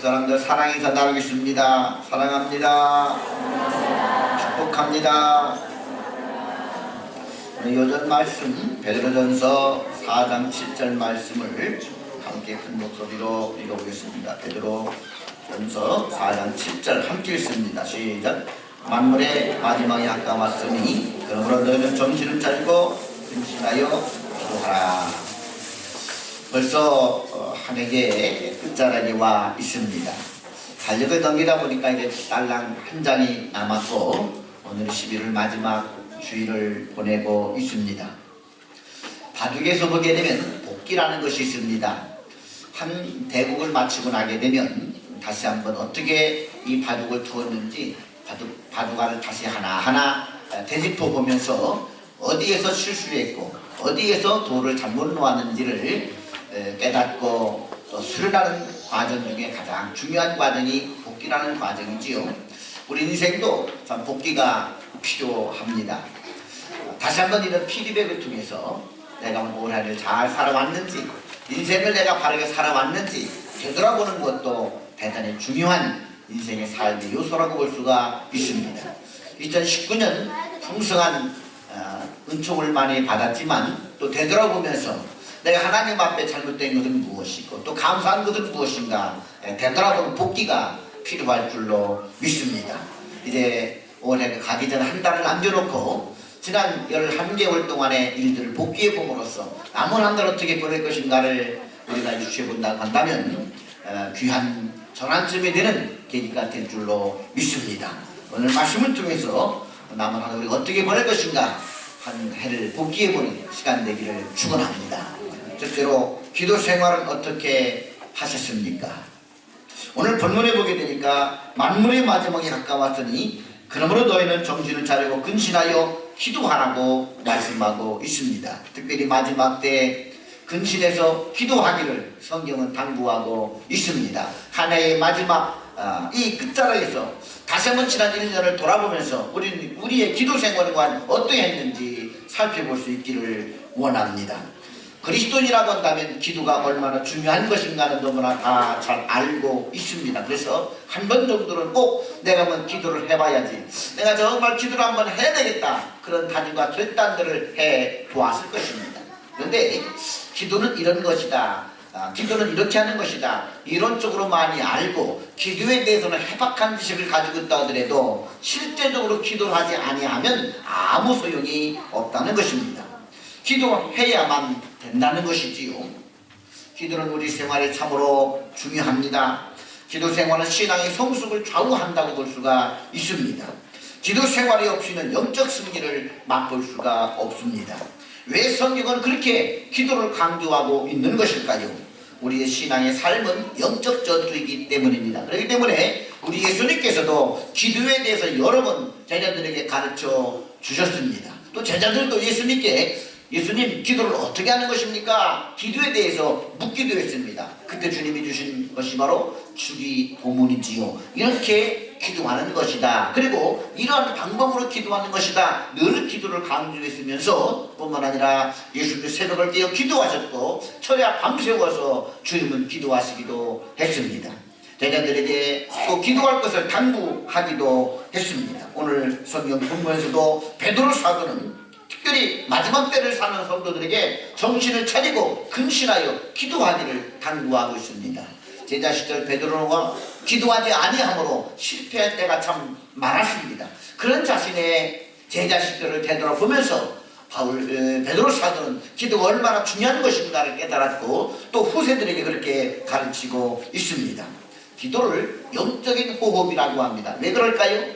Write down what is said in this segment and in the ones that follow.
사람들 사랑해서 나누겠습니다. 사랑합니다. 축복합니다. 요전 말씀 베드로전서 4장 7절 말씀을 함께 큰 목소리로 읽어보겠습니다. 베드로전서 4장 7절 함께 읽습니다. 시작. 만물의 마지막이 가까웠으니 그러므로 너희는 정신을 차리고 근신하여 기도하라. 벌써 한 해의 끝자락에 와 있습니다. 달력을 넘기다 보니까 이제 딸랑 한 장이 남았고 오늘 11월 마지막 주일을 보내고 있습니다. 바둑에서 보게 되면 복기라는 것이 있습니다. 한 대국을 마치고 나게 되면 다시 한번 어떻게 이 바둑을 두었는지 바둑알을 다시 하나하나 되짚어 보면서 어디에서 실수했고 어디에서 돌을 잘못 놓았는지를 깨닫고 또 수련하는 과정 중에 가장 중요한 과정이 복기라는 과정이지요. 우리 인생도 참 복기가 필요합니다. 다시 한번 이런 피드백을 통해서 내가 올 한해를 잘 살아왔는지 인생을 내가 바르게 살아왔는지 되돌아보는 것도 대단히 중요한 인생의 삶의 요소라고 볼 수가 있습니다. 2019년 풍성한 은총을 많이 받았지만 또 되돌아보면서 내가 하나님 앞에 잘못된 것은 무엇이고 또 감사한 것은 무엇인가 되돌아보는 복기가 필요할 줄로 믿습니다. 이제 올해 가기 전 한 달을 남겨놓고 지난 11개월 동안의 일들을 복기해 봄으로써 남은 한 달 어떻게 보낼 것인가를 우리가 유추해 본다고 한다면 귀한 전환점이 되는 계기가 될 줄로 믿습니다. 오늘 말씀을 통해서 남은 한 달 우리가 어떻게 보낼 것인가 한 해를 복기해보는 시간 되기를 축원합니다. 첫째로 기도 생활은 어떻게 하셨습니까? 오늘 본문에 보게 되니까 만물의 마지막이 가까웠으니 그러므로 너희는 정신을 차리고 근신하여 기도하라고 말씀하고 있습니다. 특별히 마지막 때 근신해서 기도하기를 성경은 당부하고 있습니다. 한 해의 마지막 이 끝자락에서 다시 한번 지난 1년을 돌아보면서 우리의 기도 생활과 어떠했는지 살펴볼 수 있기를 원합니다. 그리스도인이라고 한다면 기도가 얼마나 중요한 것인가는 너무나 다 잘 알고 있습니다. 그래서 한 번 정도는 꼭 내가 한번 기도를 해봐야지, 내가 정말 기도를 한번 해야 되겠다, 그런 다짐과 결단들을 해 보았을 것입니다. 그런데 기도는 이런 것이다, 기도는 이렇게 하는 것이다, 이론적으로 많이 알고 기도에 대해서는 해박한 지식을 가지고 있다 하더라도 실제적으로 기도를 하지 아니하면 아무 소용이 없다는 것입니다. 기도해야만 된다는 것이지요. 기도는 우리 생활에 참으로 중요합니다. 기도 생활은 신앙의 성숙을 좌우한다고 볼 수가 있습니다. 기도 생활이 없이는 영적 승리를 맛볼 수가 없습니다. 왜 성경은 그렇게 기도를 강조하고 있는 것일까요? 우리의 신앙의 삶은 영적 전투이기 때문입니다. 그렇기 때문에 우리 예수님께서도 기도에 대해서 여러 번 제자들에게 가르쳐 주셨습니다. 또 제자들도 예수님 기도를 어떻게 하는 것입니까? 기도에 대해서 묻기도 했습니다. 그때 주님이 주신 것이 바로 주기도문이지요. 이렇게 기도하는 것이다, 그리고 이러한 방법으로 기도하는 것이다, 늘 기도를 강조했으면서 뿐만 아니라 예수님이 새벽을 깨어 기도하셨고 철야 밤새워서 주님은 기도하시기도 했습니다. 제자들에게 또 기도할 것을 당부하기도 했습니다. 오늘 성경 본문에서도 베드로 사도는 특별히 마지막 때를 사는 성도들에게 정신을 차리고 근신하여 기도하기를 당부하고 있습니다. 제자 시절 베드로가 기도하지 아니함으로 실패할 때가 참 많았습니다. 그런 자신의 제자 시절을 되돌아보면서 베드로 사도는 기도가 얼마나 중요한 것인가를 깨달았고 또 후세들에게 그렇게 가르치고 있습니다. 기도를 영적인 호흡이라고 합니다. 왜 그럴까요?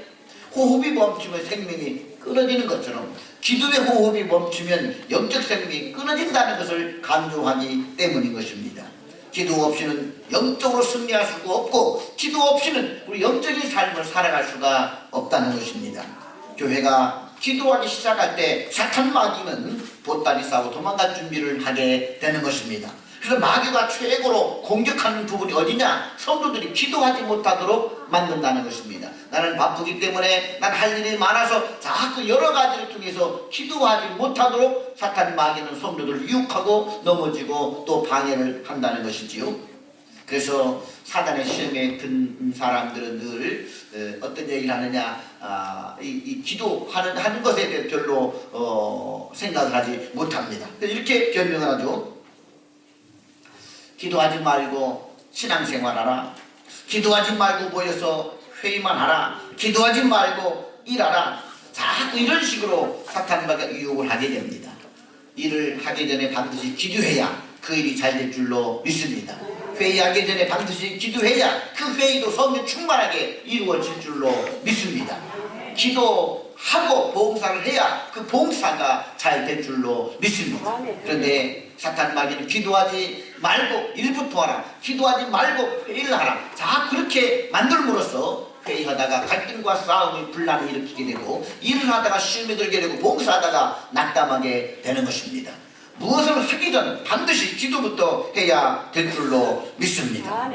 호흡이 멈추면 생명이 끊어지는 것처럼 기도의 호흡이 멈추면 영적 생명이 끊어진다는 것을 강조하기 때문인 것입니다. 기도 없이는 영적으로 승리할 수가 없고 기도 없이는 우리 영적인 삶을 살아갈 수가 없다는 것입니다. 교회가 기도하기 시작할 때 사탄 마귀는 보따리 싸고 도망갈 준비를 하게 되는 것입니다. 그래서 마귀가 최고로 공격하는 부분이 어디냐? 성도들이 기도하지 못하도록 만든다는 것입니다. 나는 바쁘기 때문에 난 할 일이 많아서 자꾸 여러 가지를 통해서 기도하지 못하도록 사탄 마귀는 성도들을 유혹하고 넘어지고 또 방해를 한다는 것이지요. 그래서 사단의 시험에 든 사람들은 늘 어떤 얘기를 하느냐, 이 기도하는 것에 대해 별로 생각을 하지 못합니다. 이렇게 변명을 하죠. 기도하지 말고 신앙생활하라, 기도하지 말고 모여서 회의만 하라, 기도하지 말고 일하라, 자꾸 이런 식으로 사탄마가 유혹을 하게 됩니다. 일을 하기 전에 반드시 기도해야 그 일이 잘 될 줄로 믿습니다. 회의하기 전에 반드시 기도해야 그 회의도 성령 충만하게 이루어질 줄로 믿습니다. 기도하고 봉사를 해야 그 봉사가 잘 될 줄로 믿습니다. 그런데 사탄 마귀는 기도하지 말고 일부터 하라, 기도하지 말고 회의를 하라, 자 그렇게 만들므로써 회의하다가 갈등과 싸움이 분란을 일으키게 되고 일을 하다가 시험에 들게 되고 봉사하다가 낙담하게 되는 것입니다. 무엇을 하기 전 반드시 기도부터 해야 될 줄로 믿습니다.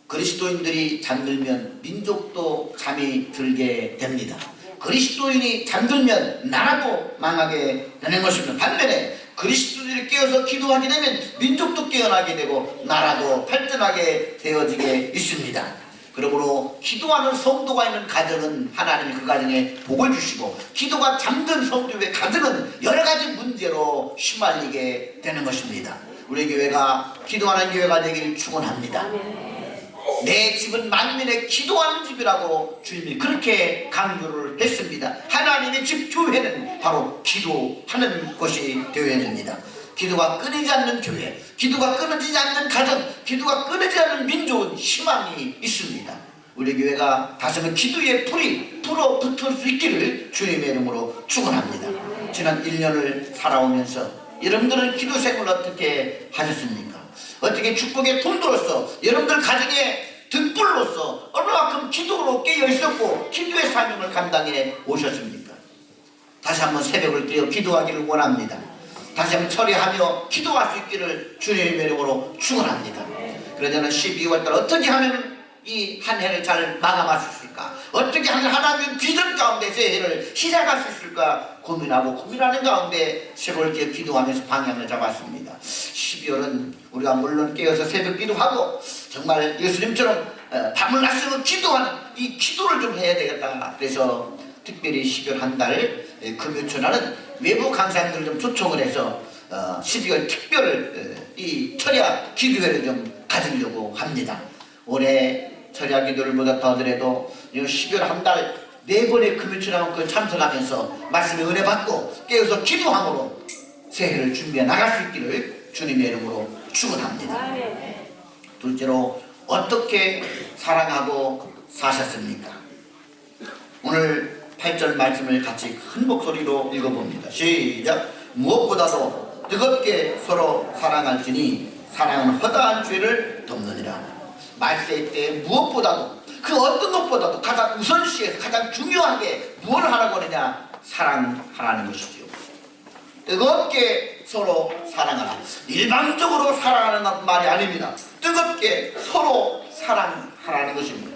그리스도인들이 잠들면 민족도 잠이 들게 됩니다. 그리스도인이 잠들면 나라도 망하게 되는 것입니다. 반면에 그리스도인이 깨어서 기도하게 되면 민족도 깨어나게 되고 나라도 발전하게 되어지게 있습니다. 그러므로 기도하는 성도가 있는 가정은 하나님이 그 가정에 복을 주시고 기도가 잠든 성도의 가정은 여러 가지 문제로 휘말리게 되는 것입니다. 우리 교회가 기도하는 교회가 되길 축원합니다. 내 집은 만민의 기도하는 집이라고 주님이 그렇게 강조를 했습니다. 하나님의 집 교회는 바로 기도하는 것이 되어야 됩니다. 기도가 끊이지 않는 교회, 기도가 끊어지지 않는 가정, 기도가 끊어지지 않는 민족은 희망이 있습니다. 우리 교회가 다시 한번 기도의 불이 불어붙을 수 있기를 주님의 이름으로 축원합니다. 지난 1년을 살아오면서 여러분들은 기도 생활을 어떻게 하셨습니까? 어떻게 축복의 통로로서 여러분들 가정의 등불로서 얼마만큼 기도로 깨어 있었고 기도의 사명을 감당해 오셨습니까? 다시 한번 새벽을 깨어 기도하기를 원합니다. 다시 한번 처리하며 기도할 수 있기를 주님의 이름으로 축원합니다. 그러자는 12월달 어떻게 하면 이 한 해를 잘 마감할 수 있을까? 있을까? 어떻게 하면 하나님의 비전 가운데 새해를 시작할 수 있을까 고민하고 고민하는 가운데 세월기에 기도하면서 방향을 잡았습니다. 12월은 우리가 물론 깨어서 새벽 기도하고 정말 예수님처럼 밤을 낮새고 기도하는 이 기도를 좀 해야 되겠다. 그래서 특별히 12월 한 달 금요초날은 외부 강사님들을 좀 초청을 해서 12월 특별 이 철야 기도회를 좀 가지려고 합니다. 올해 철야 기도를 보다 더하더라도 12월 한 달 4번의 금요초날 참석하면서 말씀의 은혜 받고 깨어서 기도함으로 새해를 준비해 나갈 수 있기를 주님의 이름으로 축원합니다. 둘째로 어떻게 사랑하고 사셨습니까? 오늘 8절 말씀을 같이 큰 목소리로 읽어봅니다. 시작! 무엇보다도 뜨겁게 서로 사랑할지니 사랑은 허다한 죄를 덮느니라. 말세 때 무엇보다도 그 어떤 것보다도 가장 우선시해서 가장 중요하게 무엇을 하라고 하느냐? 사랑하라는 것이지요. 뜨겁게 서로 사랑하라. 일방적으로 사랑하는 말이 아닙니다. 뜨겁게 서로 사랑하라는 것입니다.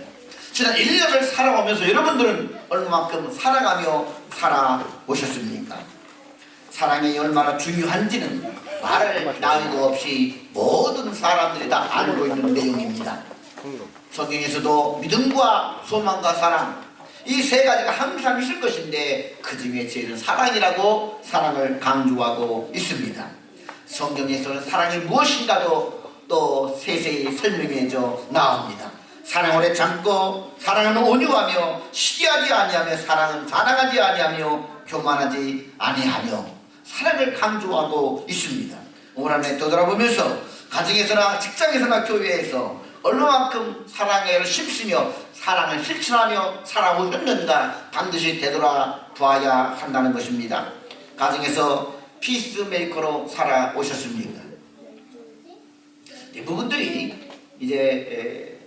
지난 1년을 살아오면서 여러분들은 얼마만큼 사랑하며 살아오셨습니까? 사랑이 얼마나 중요한지는 말을 나누고 없이 모든 사람들이 다 알고 있는 내용입니다. 성경에서도 믿음과 소망과 사랑 이 세 가지가 항상 있을 것인데 그 중에 제일은 사랑이라고 사랑을 강조하고 있습니다. 성경에서는 사랑이 무엇인가도 또 세세히 설명해져 나옵니다. 사랑은 오래 참고 사랑은 온유하며 시기하지 아니하며 사랑은 자랑하지 아니하며 교만하지 아니하며 사랑을 강조하고 있습니다. 올 한 해 되돌아보면서 가정에서나 직장에서나 교회에서 얼마만큼 사랑을 힘쓰며 사랑을 실천하며 살아오셨는가 반드시 되돌아봐야 한다는 것입니다. 가정에서 피스메이커로 살아오셨습니까? 대부분들이 이제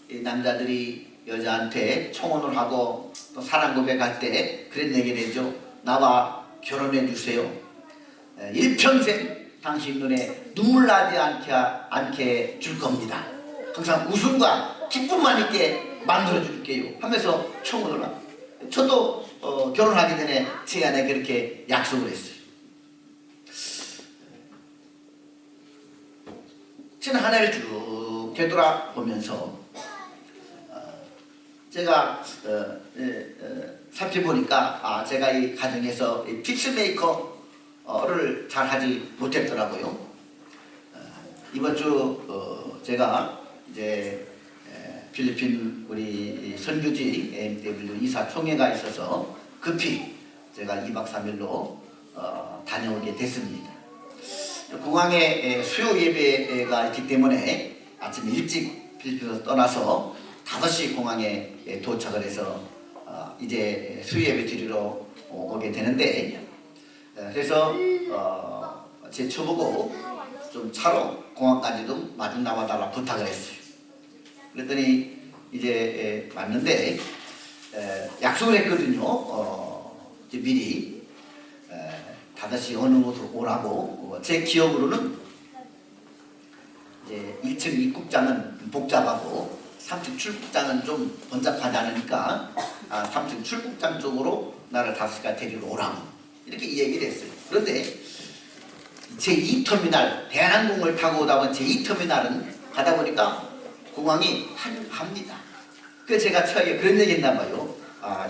남자들이 여자한테 청혼을 하고 또 사랑 고백할 때 그런 얘기를 해죠. 나와 결혼해 주세요. 일평생 당신 눈에 눈물 나지 않게 줄 겁니다. 항상 웃음과 기쁨만 있게 만들어 줄게요 하면서 청혼을 합니다. 저도 결혼하기 전에 제 아내 그렇게 약속을 했어요. 지난 한 해를 쭉 되돌아보면서 제가 살펴보니까 제가 이 가정에서 이 피스메이커를 잘 하지 못했더라고요. 이번 주 제가 이제 필리핀 우리 선교지 AMW 이사 총회가 있어서 급히 제가 2박 3일로 다녀오게 됐습니다. 공항에 수요 예배가 있기 때문에 아침 일찍 필리핀에서 떠나서 5시 공항에 도착을 해서 이제 수요 예배 드리러 오게 되는데 그래서 제 처보고 좀 차로 공항까지도 마중 나와달라 부탁을 했어요. 그랬더니 이제 왔는데 약속을 했거든요. 이제 미리 5시 어느 곳으로 오라고. 제 기억으로는 이제 1층 입국장은 복잡하고 3층 출국장은 좀 번잡하지 않으니까 3층 출국장 쪽으로 나를 5시까지 데리러 오라고 이렇게 얘기를 했어요. 그런데 제2터미널 대한항공을 타고 오다 보니 제2터미널은 가다 보니까 공항이 한가합니다. 그래서 제가 처음에 그런 얘기 했나 봐요.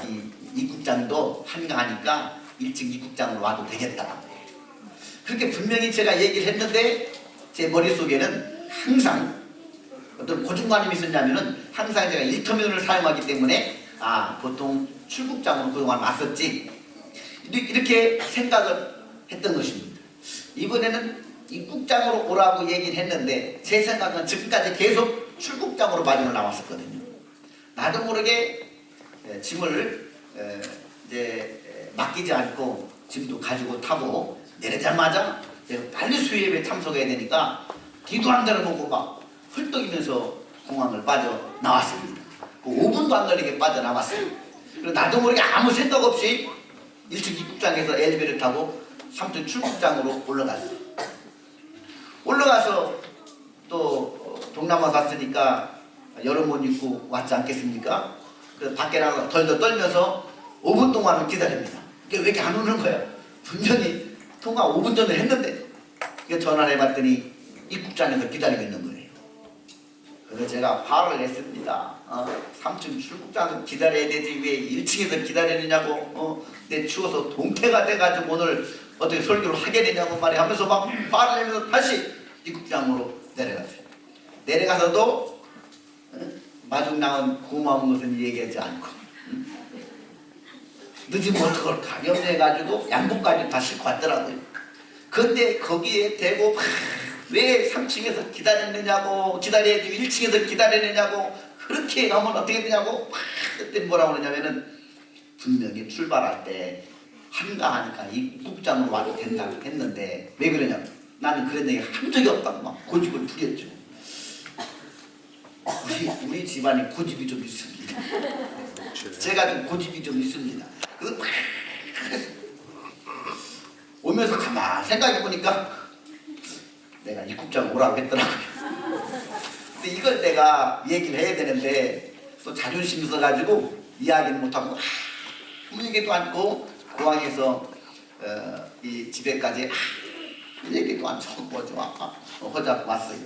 이 입국장도 한가하니까 1층 입국장으로 와도 되겠다. 그렇게 분명히 제가 얘기를 했는데 제 머릿속에는 항상 어떤 고정관념이 있었냐면은 항상 제가 1터미널을 사용하기 때문에 보통 출국장으로 그동안 왔었지 이렇게 생각을 했던 것입니다. 이번에는 입국장으로 오라고 얘기를 했는데 제 생각은 지금까지 계속 출국장으로 마중을 나왔었거든요. 나도 모르게 짐을 이제 맡기지 않고 짐도 가지고 타고 내리자마자 빨리 수요예배에 참석해야 되니까 뒤도 안 돌아보고 막 헐떡이면서 공항을 빠져나왔습니다. 5분도 안 걸리게 빠져나왔어요. 그리고 나도 모르게 아무 생각 없이 1층 입국장에서 엘리베이터를 타고 3층 출국장으로 올라갔어요. 올라가서 또 동남아 갔으니까 여름 옷 입고 왔지 않겠습니까? 그 밖에 나가서 덜덜 떨면서 5분 동안을 기다립니다. 이게 왜 이렇게 안 오는 거야? 분명히 통화 5분 전에 했는데 전화를 해봤더니 입국장에서 기다리고 있는 거예요. 그래서 제가 화를 냈습니다. 3층 출국장에서 기다려야 되지 왜 1층에서 기다리느냐고. 내 추워서 동태가 돼가지고 오늘 어떻게 설교를 하게 되냐고 말이 하면서 막 화를 내면서 다시 입국장으로 내려갔어요. 내려가서도 마중 나온 고마운 것은 얘기하지 않고 늦으면 어떡할까 염려해가지고 양복까지 다 싣고 왔더라고요. 근데 거기에 대고 왜 3층에서 기다렸느냐고 기다려야지 1층에서 기다렸느냐고 그렇게 가면 어떻게 되냐고 그때 뭐라고 그러냐면은 분명히 출발할 때 한가하니까 입국장으로 와도 된다고 했는데 왜 그러냐면 나는 그런 얘기 한 적이 없다고 막 고집을 부렸죠. 우리 집안에 고집이 좀 있습니다. 제가 좀 고집이 좀 있습니다. 그래서 오면서 가만히 생각해보니까 내가 입국장 오라고 했더라고요. 근데 이걸 내가 얘기를 해야 되는데 또 자존심이 있어가지고 이야기는 못하고 아무 얘기도 않고 공항에서 이 집에까지 아무 얘기도 안 하고 허잡 왔어요.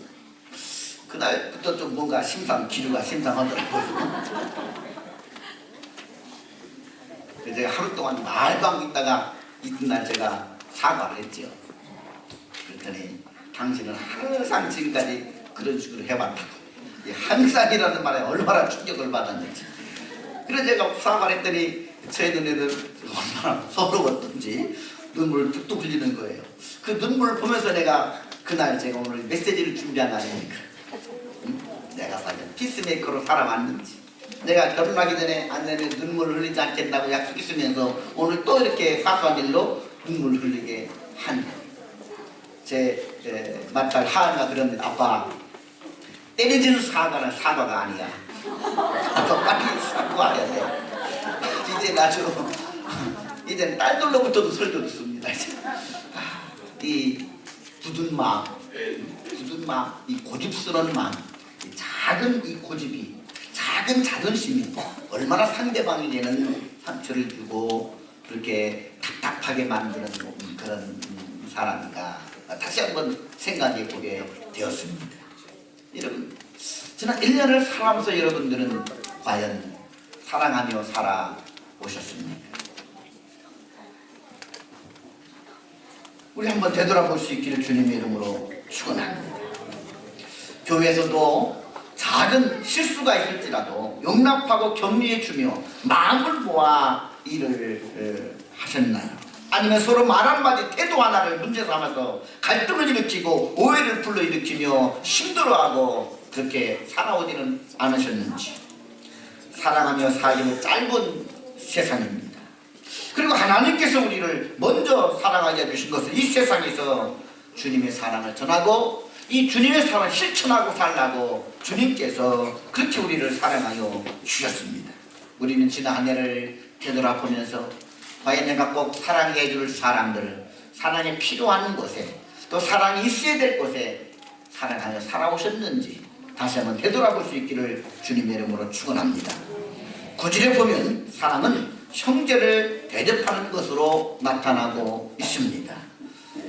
그날부터 좀 뭔가 기류가 심상하더라고요. 그래서 제가 하루 동안 말도 안 있다가 이튿날 제가 사과를 했죠. 그랬더니 당신은 항상 지금까지 그런 식으로 해왔다고. 항상이라는 말에 얼마나 충격을 받았는지. 그래서 제가 사과를 했더니 제 눈에는 얼마나 서러웠던지 눈물을 뚝뚝 흘리는 거예요. 그 눈물을 보면서 내가 그날 제가 오늘 메시지를 준비한 날이니까 내가 과연 피스메이커로 살아왔는지 내가 결혼하기 전에 안 내면 눈물을 흘리지 않겠다고 약속했으면서 오늘 또 이렇게 사소한 일로 눈물을 흘리게 한 제 맏딸 하은이가 그럽니다. 아빠 때려지는 사과는 사과가 아니야. 더 빨리 사과해야 돼. 이제 나중 이제 딸들로부터도 설교 듣습니다. 이 굳은 마음, 이 고집스러운 마음, 이 작은 이 고집이, 작은 자존심이 얼마나 상대방에게는 상처를 주고 그렇게 답답하게 만드는 그런 사람인가 다시 한번 생각해 보게 되었습니다. 여러분, 지난 1년을 살아가면서 여러분들은 과연 사랑하며 살아오셨습니까? 우리 한번 되돌아볼 수 있기를 주님의 이름으로 축원합니다. 교회에서도 작은 실수가 있을지라도 용납하고 격려해 주며 마음을 모아 일을 하셨나요? 아니면 서로 말 한마디 태도 하나를 문제 삼아서 갈등을 일으키고 오해를 불러일으키며 힘들어하고 그렇게 살아오지는 않으셨는지. 사랑하며 살기는 짧은 세상입니다. 그리고 하나님께서 우리를 먼저 사랑하게 해주신 것은 이 세상에서 주님의 사랑을 전하고 이 주님의 사랑을 실천하고 살라고 주님께서 그렇게 우리를 사랑하여 주셨습니다. 우리는 지난 한 해를 되돌아보면서 과연 내가 꼭 사랑해 줄 사람들, 사랑이 필요한 곳에 또 사랑이 있어야 될 곳에 사랑하며 살아오셨는지 다시 한번 되돌아볼 수 있기를 주님의 이름으로 축원합니다. 구절에 보면 사랑은 형제를 대접하는 것으로 나타나고 있습니다.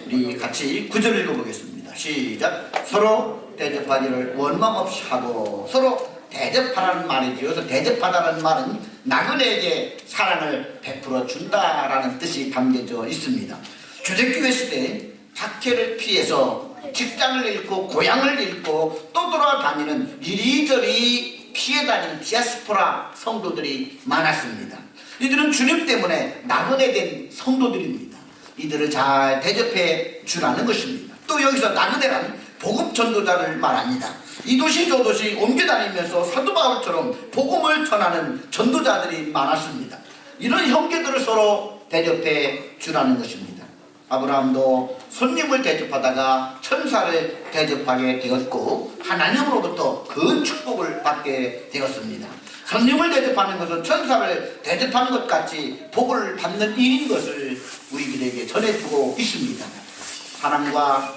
우리 같이 구절 읽어보겠습니다. 시작. 서로 대접하기를 원망 없이 하고 서로 대접하라는 말이죠. 여기서 대접하다는 말은 나그네에게 사랑을 베풀어 준다라는 뜻이 담겨져 있습니다. 초대교회 시대 박해를 피해서 직장을 잃고 고향을 잃고 또 돌아다니는 이리저리 피해 다니는 디아스포라 성도들이 많았습니다. 이들은 주님 때문에 나그네된 성도들입니다. 이들을 잘 대접해 주라는 것입니다. 또 여기서 나그네란 복음 전도자를 말합니다. 이 도시 저 도시 옮겨다니면서 사도 바울처럼 복음을 전하는 전도자들이 많았습니다. 이런 형제들을 서로 대접해 주라는 것입니다. 아브라함도 손님을 대접하다가 천사를 대접하게 되었고 하나님으로부터 그 축복을 받게 되었습니다. 손님을 대접하는 것은 천사를 대접하는 것 같이 복을 받는 일인 것을 우리들에게 전해주고 있습니다. 사랑과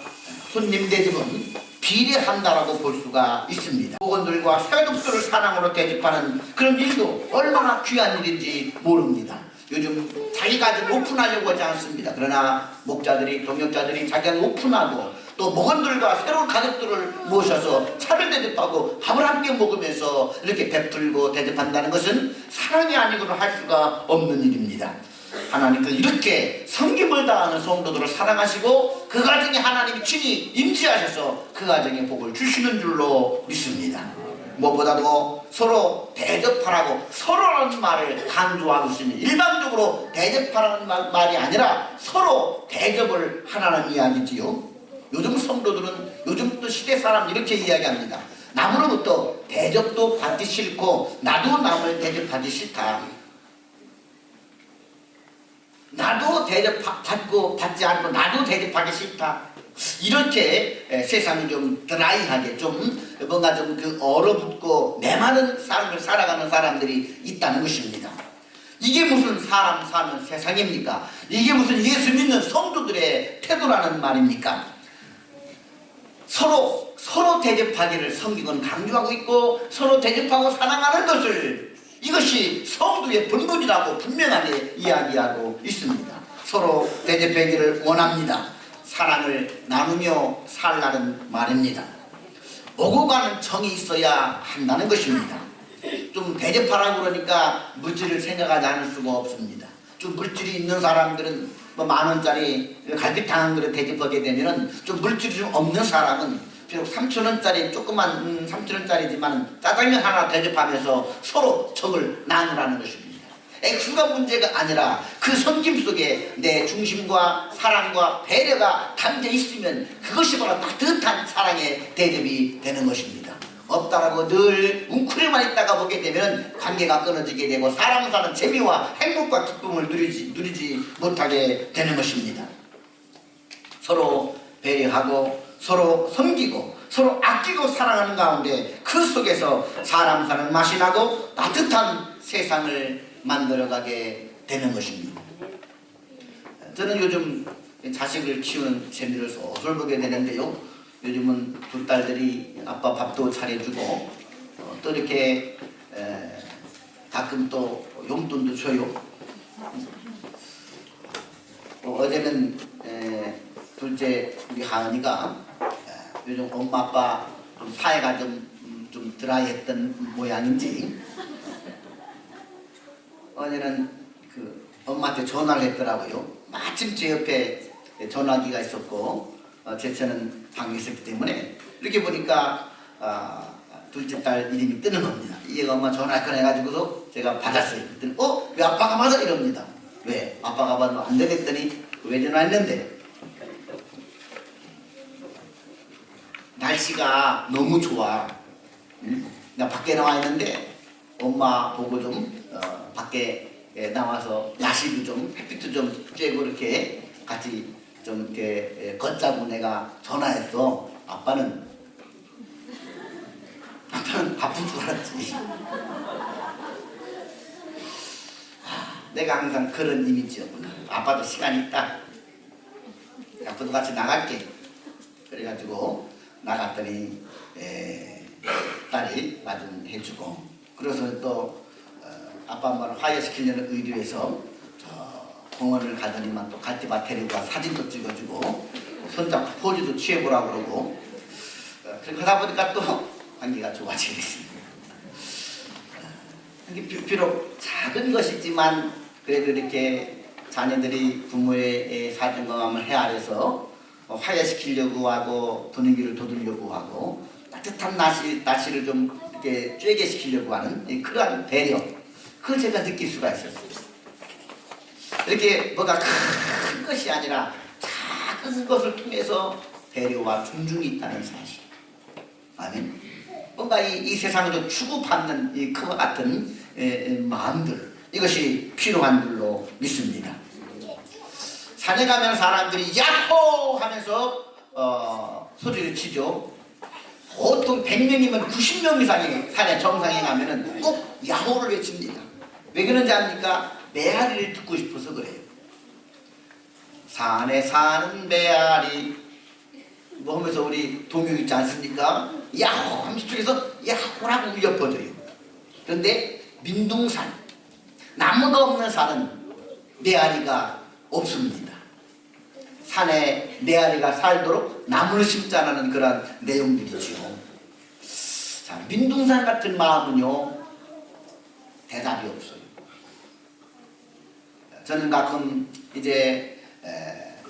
손님 대접은 비례한다라고 볼 수가 있습니다. 목원들과 새가족들을 사랑으로 대접하는 그런 일도 얼마나 귀한 일인지 모릅니다. 요즘 자기가 좀 오픈하려고 하지 않습니다. 그러나 목자들이, 동역자들이 자기가 오픈하고 또 목원들과 새로운 가족들을 모셔서 차를 대접하고 밥을 함께 먹으면서 이렇게 베풀고 대접한다는 것은 사랑이 아니고는 할 수가 없는 일입니다. 하나님께서 이렇게 섬김을 다하는 성도들을 사랑하시고 그 가정에 하나님이 친히 임재하셔서 그 가정에 복을 주시는 줄로 믿습니다. 무엇보다도 서로 대접하라고 서로라는 말을 강조하고 있습니다. 일반적으로 대접하라는 말이 아니라 서로 대접을 하라는 이야기지요. 요즘 성도들은 요즘 또 시대 사람 이렇게 이야기합니다. 남으로부터 대접도 받기 싫고 나도 남을 대접하기 싫다. 나도 대접받고 받지 않고 나도 대접하기 싫다. 이렇게 세상이 좀 드라이하게 좀 뭔가 좀 그 얼어붙고 메마른 삶을 살아가는 사람들이 있다는 것입니다. 이게 무슨 사람 사는 세상입니까? 이게 무슨 예수 믿는 성도들의 태도라는 말입니까? 서로 대접하기를 성경은 강조하고 있고 서로 대접하고 사랑하는 것을 이것이 성도의 본분이라고 분명하게 이야기하고 있습니다. 서로 대접하기를 원합니다. 사랑을 나누며 살라는 말입니다. 오고 가는 정이 있어야 한다는 것입니다. 좀 대접하라고 그러니까 물질을 생각하지 않을 수가 없습니다. 좀 물질이 있는 사람들은 뭐 10,000원짜리 갈비탕 한 그릇 대접하게 되면은 좀 물질이 좀 없는 사람은 비록 3,000원짜리 조그만 3,000원짜리지만 짜장면 하나 대접하면서 서로 정을 나누라는 것입니다. 액수가 문제가 아니라 그 섬김 속에 내 중심과 사랑과 배려가 담겨 있으면 그것이 바로 따뜻한 사랑의 대접이 되는 것입니다. 없다라고 늘 웅크려만 있다가 보게 되면 관계가 끊어지게 되고 사람 사는 재미와 행복과 기쁨을 누리지 못하게 되는 것입니다. 서로 배려하고 서로 섬기고 서로 아끼고 사랑하는 가운데 그 속에서 사람 사는 맛이 나고 따뜻한 세상을 만들어가게 되는 것입니다. 저는 요즘 자식을 키우는 재미를 솔솔 보게 되는데요. 요즘은 두 딸들이 아빠 밥도 차려주고 또 이렇게 가끔 또 용돈도 줘요. 어제는 둘째 우리 하은이가 요즘 엄마 아빠 좀 사이가 좀 드라이했던 모양인지 어제는 그 엄마한테 전화를 했더라고요. 마침 제 옆에 전화기가 있었고 제 차는 방에 있었기 때문에 이렇게 보니까 둘째 딸 이름이 뜨는 겁니다. 얘가 엄마 전화 꺼내가지고서 제가 받았어요. 그랬더니 왜 아빠가 받아? 이럽니다. 왜? 아빠가 받으면 안 되겠더니 왜 전화했는데 날씨가 너무 좋아. 나 밖에 나와 있는데 엄마 보고 좀 밖에 나와서 야시도 좀 햇빛도 좀 쬐고 이렇게 같이 좀 이렇게 걷자고 내가 전화했어. 아빠는 바쁜 줄 알았지. 내가 항상 그런 이미지였구나. 아빠도 시간 있다. 아빠도 같이 나갈게. 그래가지고 나갔더니 딸이 마중 해주고 그래서 또 아빠 엄마를 화해시키려는 의도에서 공원을 가더니만 또 갈대밭 데리고 와 사진도 찍어주고 손잡고 포즈도 취해보라고 그러고 그러다 보니까 또 관계가 좋아지게 됐습니다. 비록 작은 것이지만 그래도 이렇게 자녀들이 부모의 사정감을 헤아려서 화해시키려고 하고 분위기를 돋우려고 하고 따뜻한 날씨를 좀 이렇게 쬐게 시키려고 하는 그러한 배려 그걸 제가 느낄 수가 있었어요. 이렇게 뭐가 큰 것이 아니라 작은 것을 통해서 배려와 존중이 있다는 사실. 아멘. 뭔가 이 세상으로 추구받는 그와 같은 마음들 이것이 필요한 줄로 믿습니다. 산에 가면 사람들이 야호 하면서 소리를 치죠. 보통 100명이면 90명 이상이 산에 정상에 가면은 꼭 야호를 외칩니다. 왜 그런지 압니까? 메아리를 듣고 싶어서 그래요. 산에 사는 메아리 뭐 하면서 우리 동요 있지 않습니까? 야호 하면서 쪽에서 야호라고 울려 퍼져요. 그런데 민둥산, 나무가 없는 산은 메아리가 없습니다. 산에 메아리가 살도록 나무를 심자라는 그런 내용들이죠. 자, 민둥산 같은 마음은요, 대답이 없어요. 저는 가끔 이제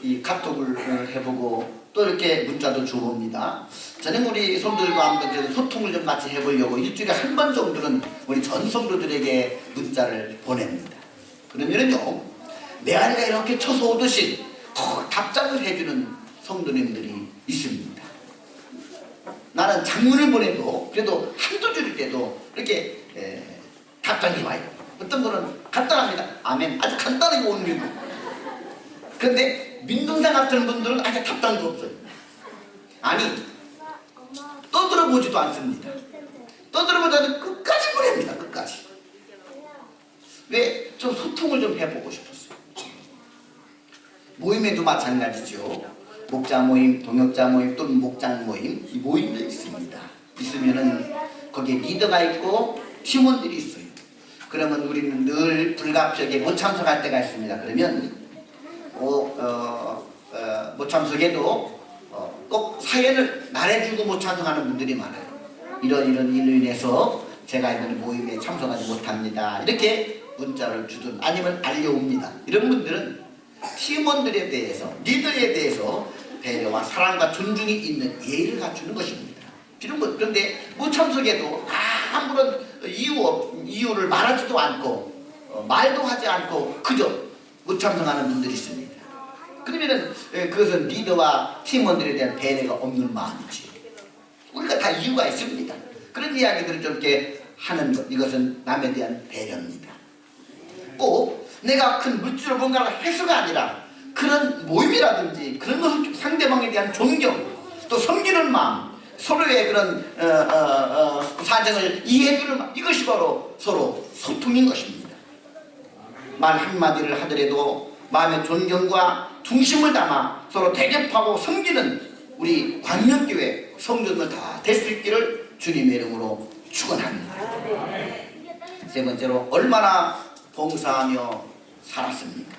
이 카톡을 해보고 또 이렇게 문자도 줘봅니다. 저는 우리 성도들과 한번 소통을 좀 같이 해보려고 일주일에 한 번 정도는 우리 전 성도들에게 문자를 보냅니다. 그러면은요, 메아리가 이렇게 쳐서 오듯이 답장을 해주는 성도님들이 있습니다. 나는 장문을 보내도 그래도 한두 줄일 때도 이렇게 답장이 와요. 어떤 분은 간단합니다. 아멘. 아주 간단하게 오는 경우. 그런데 민둥산 같은 분들은 아예 답장도 없어요. 아니, 떠들어보지도 않습니다. 떠들어보지 않고 끝까지 보냅니다. 끝까지. 왜? 좀 소통을 좀 해보고 싶었어요. 모임에도 마찬가지죠. 목자 모임, 동역자 모임 또는 목장 모임, 이 모임도 있습니다. 있으면은 거기에 리더가 있고 팀원들이 있어요. 그러면 우리는 늘 불가피하게 못 참석할 때가 있습니다. 그러면 못 참석해도 꼭 사연을 말해주고 못 참석하는 분들이 많아요. 이런 일로 인해서 제가 이번 모임에 참석하지 못합니다. 이렇게 문자를 주든 아니면 알려옵니다. 이런 분들은 팀원들에 대해서, 리더에 대해서 배려와 사랑과 존중이 있는 예의를 갖추는 것입니다. 그런데 못 참석해도 아무런 이유를 말하지도 않고 말도 하지 않고 그저 못 참석하는 분들이 있습니다. 그러면은 그것은 리더와 팀원들에 대한 배려가 없는 마음이지. 우리가 다 이유가 있습니다. 그런 이야기들을 좀 이렇게 하는 것, 이것은 남에 대한 배려입니다. 꼭 내가 큰 물질로 뭔가를 해서가 아니라 그런 모임이라든지 그런 것을 상대방에 대한 존경, 또 섬기는 마음, 서로의 그런 사정을 이해해주는 마음, 이것이 바로 서로 소통인 것입니다. 말 한마디를 하더라도 마음의 존경과 중심을 담아 서로 대접하고 섬기는 우리 광명교회 성도들 다 될 수 있기를 주님의 이름으로 축원합니다. 세 번째로, 얼마나 봉사하며 살았습니까?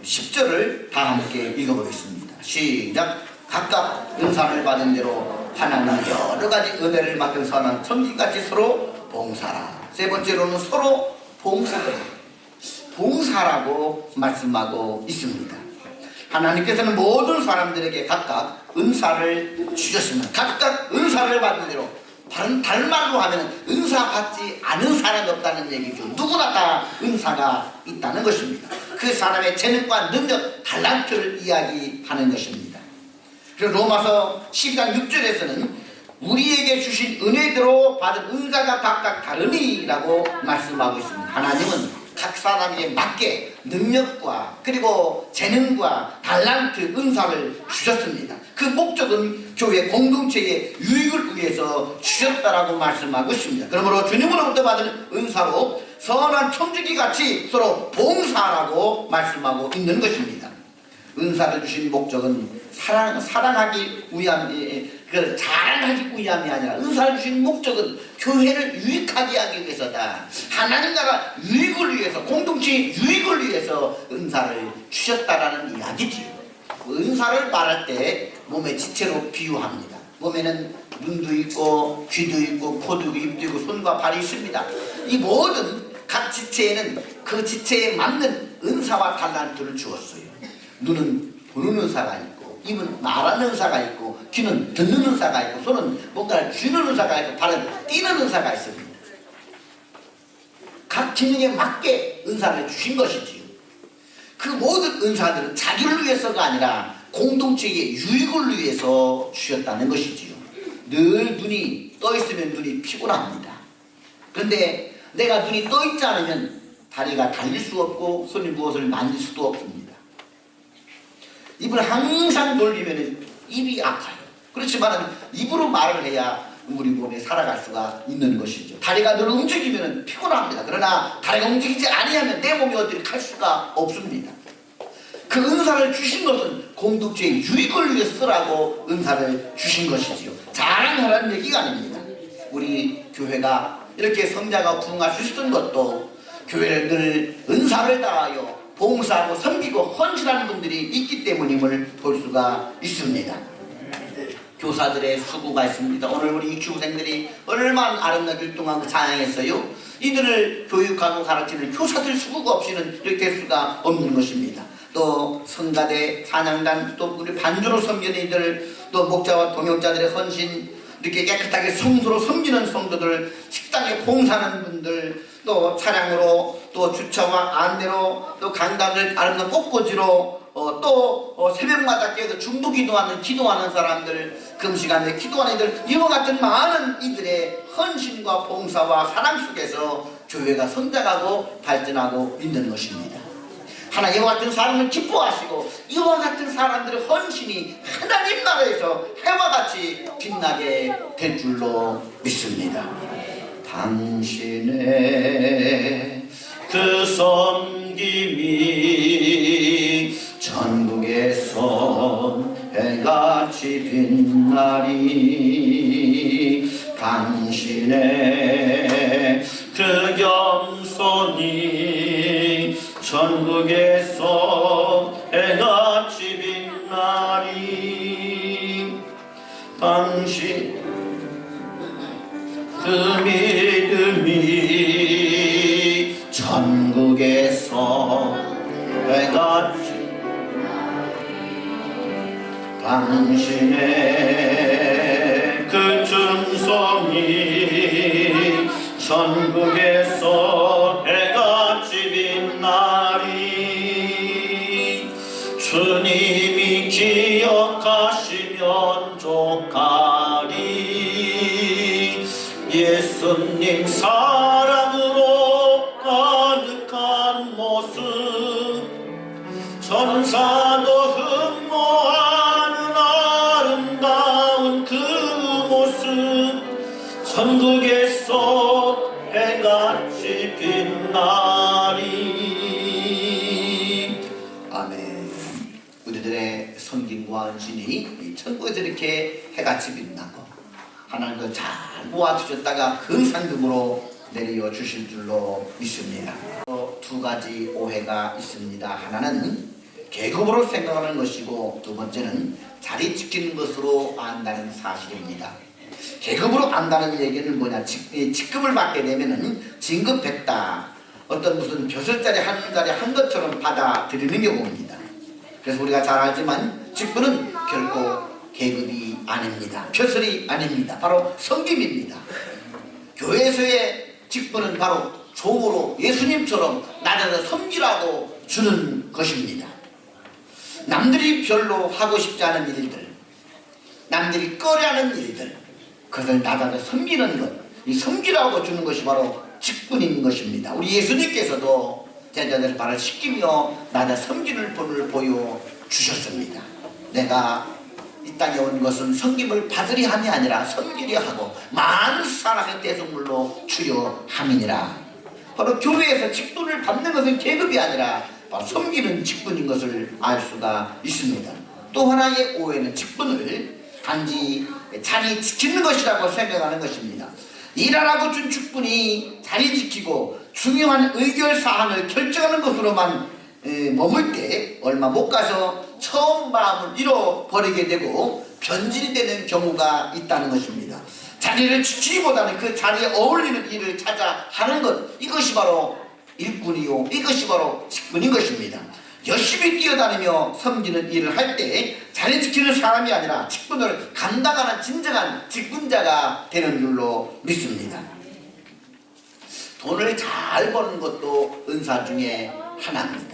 10절을 다 함께 읽어보겠습니다. 시작. 각각 은사를 받은 대로 하나님 여러 가지 은혜를 맡겨서 하는 천기같이 서로 봉사라. 세 번째로는 서로 봉사라고 말씀하고 있습니다. 하나님께서는 모든 사람들에게 각각 은사를 주셨습니다. 각각 은사를 받은 대로, 다른 말로 하면 은사 받지 않은 사람이 없다는 얘기죠. 누구나 다 은사가 있다는 것입니다. 그 사람의 재능과 능력, 달란트를 이야기하는 것입니다. 그래서 로마서 12장 6절에서는 우리에게 주신 은혜대로 받은 은사가 각각 다르니라고 말씀하고 있습니다. 하나님은 각 사람에게 맞게 능력과 그리고 재능과 달란트, 은사를 주셨습니다. 그 목적은 교회 공동체의 유익을 위해서 주셨다라고 말씀하고 있습니다. 그러므로 주님으로부터 받은 은사로 선한 청지기 같이 서로 봉사라고 말씀하고 있는 것입니다. 은사를 주신 목적은 사랑하기 위함이, 자랑하기 위함이 아니라 은사를 주신 목적은 교회를 유익하게 하기 위해서다. 하나님 나라 유익을 위해서, 공동체의 유익을 위해서 은사를 주셨다라는 이야기지요. 은사를 말할 때 몸의 지체로 비유합니다. 몸에는 눈도 있고 귀도 있고 코도 있고 입도 있고 손과 발이 있습니다. 이 모든 각 지체에는 그 지체에 맞는 은사와 달란트를 주었어요. 눈은 보는 은사가 있고, 입은 말하는 은사가 있고, 귀는 듣는 은사가 있고, 손은 뭔가를 쥐는 은사가 있고, 발은 뛰는 은사가 있습니다. 각 기능에 맞게 은사를 주신 것이지요. 그 모든 은사들은 자기를 위해서가 아니라 공동체의 유익을 위해서 주셨다는 것이지요. 늘 눈이 떠 있으면 눈이 피곤합니다. 그런데 내가 눈이 떠 있지 않으면 다리가 달릴 수 없고 손이 무엇을 만질 수도 없습니다. 입을 항상 돌리면 입이 아파요. 그렇지만 입으로 말을 해야 우리 몸에 살아갈 수가 있는 것이죠. 다리가 늘 움직이면 피곤합니다. 그러나 다리가 움직이지 아니하면 내 몸이 어디를 갈 수가 없습니다. 그 은사를 주신 것은 공동체의 유익을 위해 쓰라고 은사를 주신 것이지요. 자랑하라는 얘기가 아닙니다. 우리 교회가 이렇게 성자가 부흥할 수 있었던 것도 교회를 늘 은사를 다하여 봉사하고 섬기고 헌신하는 분들이 있기 때문임을 볼 수가 있습니다. 교사들의 수고가 있습니다. 오늘 우리 유치부생들이 얼마나 아름답게 활동하고 찬양했어요. 이들을 교육하고 가르치는 교사들 수고가 없이는 이렇게 될 수가 없는 것입니다. 또 성가대, 찬양단, 또 우리 반주로 섬기는 이들, 또 목자와 동역자들의 헌신, 이렇게 깨끗하게 성도로 섬기는 성도들, 식당에 봉사하는 분들, 또 차량으로, 또 주차와 안대로, 또 강단을 아름다운 꽃꽂이로, 또 새벽마다 깨어서 기도하는 사람들, 금시간에 기도하는 이들, 이와 같은 많은 이들의 헌신과 봉사와 사랑 속에서 교회가 성장하고 발전하고 있는 것입니다. 하나님 이와 같은 사람을 기뻐하시고 이와 같은 사람들의 헌신이 하나님 나라에서 해와 같이 빛나게 될 줄로 믿습니다. 당신의 그 섬김이 전국에서 해같이 빛나리. 당신의 그 겸손이 전국에서 해같이 빛나리. 당신 그 믿음이 전국에서 해같이, 당신의 그 충성이 전국에서 해같이 빛나리. 주님이 기억하시면 족하리. 예수님 사랑으로 가득한 모습, 천사도 흠모하는 아름다운 그 모습, 천국에서 해같이 빛나리. 아멘. 우리들의 섬김과 헌신이 천국에서 이렇게 해같이 빛나고 하나님도 잘 모아주셨다가 그 상급으로 내려 주실 줄로 믿습니다. 또 두 가지 오해가 있습니다. 하나는 계급으로 생각하는 것이고, 두 번째는 자리 지키는 것으로 안다는 사실입니다. 계급으로 안다는 얘기는 뭐냐, 직급을 받게 되면은 진급했다, 어떤 무슨 벼슬자리 한 자리 한 것처럼 받아들이는 경우입니다. 그래서 우리가 잘 알지만 직분은 결코 계급이 아닙니다. 벼슬이 아닙니다. 바로 섬김입니다. 교회에서의 직분은 바로 종으로 예수님처럼 나를 섬기라고 주는 것입니다. 남들이 별로 하고 싶지 않은 일들, 남들이 꺼려하는 일들, 그것을 나를 섬기는 것, 이 섬기라고 주는 것이 바로 직분인 것입니다. 우리 예수님께서도 제자들의 발을 씻기며 나를 섬기는 본을 보여주셨습니다. 내가 이 땅에 온 것은 섬김을 받으려 함이 아니라 섬기려 하고 많은 사람의 대속물로 주려 함이니라. 바로 교회에서 직분을 받는 것은 계급이 아니라 바로 섬기는 직분인 것을 알 수가 있습니다. 또 하나의 오해는 직분을 단지 자리 지키는 것이라고 생각하는 것입니다. 일하라고 준 직분이 자리 지키고 중요한 의결사항을 결정하는 것으로만 머물 때 얼마 못 가서 처음 마음을 잃어버리게 되고 변질이 되는 경우가 있다는 것입니다. 자리를 지키기보다는 그 자리에 어울리는 일을 찾아 하는 것, 이것이 바로 일꾼이요, 이것이 바로 직분인 것입니다. 열심히 뛰어다니며 섬기는 일을 할 때 자리 지키는 사람이 아니라 직분을 감당하는 진정한 직분자가 되는 줄로 믿습니다. 돈을 잘 버는 것도 은사 중에 하나입니다.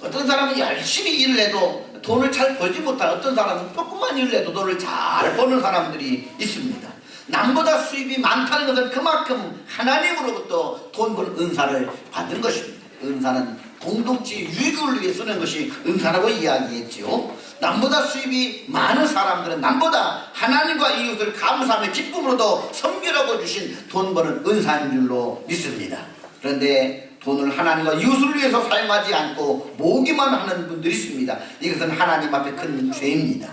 어떤 사람은 열심히 일을 해도 돈을 잘 벌지 못하는, 어떤 사람은 조금만 일을 해도 돈을 잘 버는 사람들이 있습니다. 남보다 수입이 많다는 것은 그만큼 하나님으로부터 돈 버는 은사를 받은 것입니다. 은사는 공동체 유익을 위해 쓰는 것이 은사라고 이야기했지요. 남보다 수입이 많은 사람들은 남보다 하나님과 이웃을 감사하며 기쁨으로도 섬기라고 주신 돈 버는 은사인 줄로 믿습니다. 그런데 돈을 하나님과 이웃을 위해서 사용하지 않고 모으기만 하는 분들이 있습니다. 이것은 하나님 앞에 큰 죄입니다.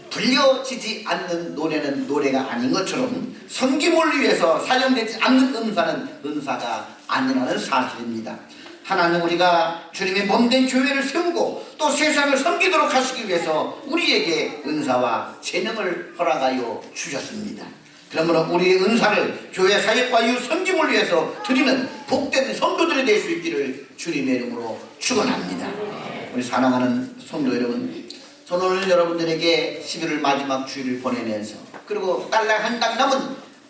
불려지지 않는 노래는 노래가 아닌 것처럼 섬김을 위해서 사용되지 않는 은사는 은사가 아니라는 사실입니다. 하나님 우리가 주님의 몸된 교회를 세우고 또 세상을 섬기도록 하시기 위해서 우리에게 은사와 재능을 허락하여 주셨습니다. 그러므로 우리의 은사를 교회 사역과 이웃 섬김을 위해서 드리는 복된 성도들이 될 수 있기를 주님의 이름으로 축원합니다. 우리 사랑하는 성도 여러분, 저는 오늘 여러분들에게 11월 마지막 주일을 보내면서 그리고 딸랑 한 달 남은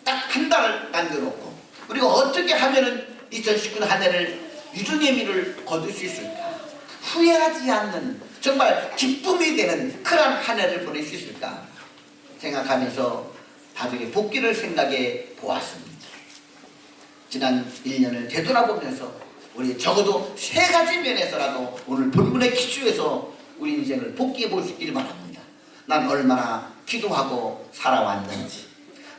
딱 한 달을 남겨놓고 우리가 어떻게 하면은 2019년 한 해를 유종의 미를 거둘 수 있을까? 후회하지 않는 정말 기쁨이 되는 그런 한 해를 보낼 수 있을까? 생각하면서 나중에 복귀를 생각해 보았습니다. 지난 1년을 되돌아보면서 우리 적어도 3가지 면에서라도 오늘 본문의 기초에서 우리 인생을 복귀해 볼 수 있기를 바랍니다. 난 얼마나 기도하고 살아왔는지,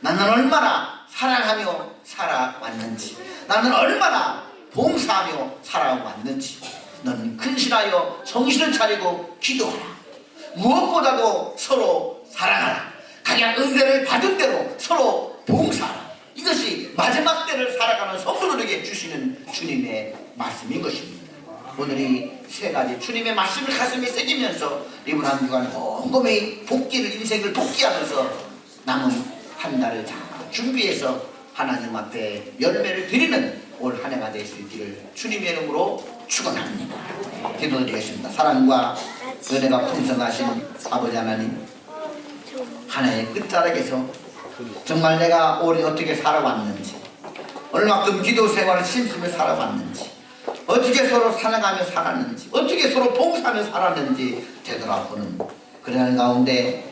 나는 얼마나 사랑하며 살아왔는지, 나는 얼마나 봉사하며 살아왔는지, 너는 근신하여 정신을 차리고 기도하라. 무엇보다도 서로 사랑하라. 각양 은혜를 받은 대로 서로 봉사하라. 이것이 마지막 때를 살아가는 성도들에게 주시는 주님의 말씀인 것입니다. 오늘이 3가지 주님의 말씀을 가슴에 새기면서 이번 한 주간 꼼꼼히 복귀를 인생을 복귀하면서 남은 한 달을 잘 준비해서 하나님 앞에 열매를 드리는 올 한 해가 될 수 있기를 주님의 이름으로 축원합니다. 기도드리겠습니다. 사랑과 은혜가 풍성하신 아버지 하나님, 한 해의 끝자락에서 정말 내가 올해 어떻게 살아왔는지, 얼마큼 기도 생활을 심심히 살아왔는지, 어떻게 서로 사랑하며 살았는지, 어떻게 서로 봉사하며 살았는지 되돌아보는 그러는 가운데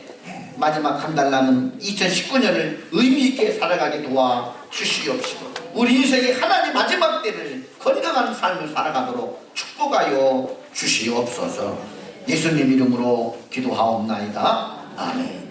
마지막 한 달 남은 2019년을 의미있게 살아가게 도와주시옵시고 우리 인생의 하나님 마지막 때를 건강한 삶을 살아가도록 축복하여 주시옵소서. 예수님 이름으로 기도하옵나이다. 아멘.